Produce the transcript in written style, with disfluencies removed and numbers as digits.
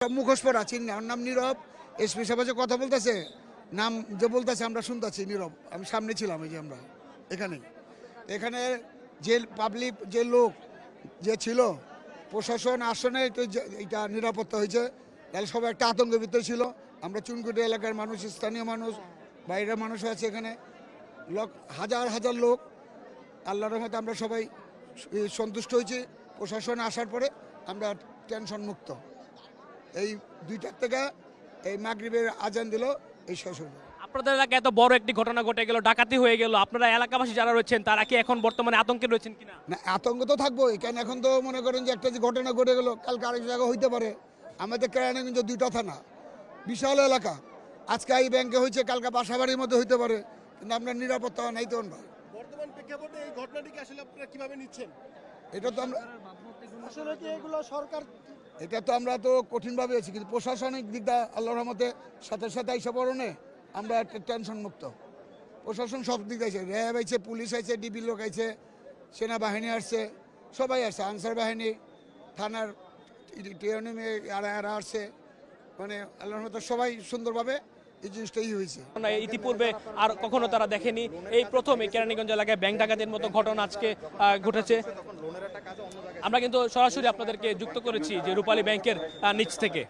সব মুখোশ পরা চিনি না, ওর নাম নীরব। এসপি সাহেব যে কথা বলতেছে, নাম যে বলতেছে আমরা শুনতেছি নীরব। আমি সামনে ছিলাম, এই যে আমরা এখানে যে পাবলিক যে লোক যে ছিল, প্রশাসন আসনে এটা নিরাপত্তা হয়েছে, তাহলে সবাই একটা আতঙ্কের ভিতরে ছিল। আমরা চুনকুটি এলাকার মানুষ, স্থানীয় মানুষ, বাইরের মানুষ আছে এখানে হাজার হাজার লোক। আল্লাহর রহমতে আমরা সবাই সন্তুষ্ট হয়েছি। প্রশাসন আসার পরে আমরা টেনশন মুক্ত। এই 2টার থেকে এই মাগরিবের আজান দিল, এই শেষ হলো। আপনাদের এলাকায় এত বড় একটি ঘটনা ঘটে গেল, ডাকাতি হয়ে গেল, আপনারা এলাকাবাসী যারা রয়েছেন তারা কি এখন বর্তমানে আতঙ্কে রয়েছেন কিনা? না, আতঙ্ক তো থাকবোই, কেন এখন তো মনে করেন যে একটা যে ঘটনা ঘটে গেল, কালকে আরেক জায়গায় হইতে পারে। আমাদের কেরানীগঞ্জ 2টা থানা, বিশাল এলাকা। আজকে এই ব্যাংকে হয়েছে, কালকে বাসাবাড়ির মধ্যে হইতে পারে, কিন্তু আপনার নিরাপত্তা নাই তো। বর্তমান প্রেক্ষাপটে এই ঘটনাটিকে আসলে আপনারা কিভাবে নিচ্ছেন? এটা তো আমরা আসলে কি এগুলো সরকার, এটা তো আমরা তো কঠিনভাবে আছি, কিন্তু প্রশাসনিক দিকটা আল্লাহর রহমতে সাথে সাথে এইসব কারণে আমরা একটা টেনশন মুক্ত। প্রশাসন সব দিক আছে, র্যাব আছে, পুলিশ আছে, ডিবি লোক আছে, সেনাবাহিনী আসছে, সবাই আসছে, আনসার বাহিনী, থানার টিএনএম এরা আসছে। মানে আল্লাহর রহমতে সবাই সুন্দরভাবে এই জিনিসটাই হয়েছে। ইতিপূর্বে আর কখনো তারা দেখেনি, এই প্রথম এই কেরানীগঞ্জ এলাকায় ব্যাংক ডাকাতির মতো ঘটনা আজকে ঘটেছে। আমরা কিন্তু সরাসরি আপনাদেরকে যুক্ত করেছি যে রূপালী ব্যাংকের নিচ থেকে।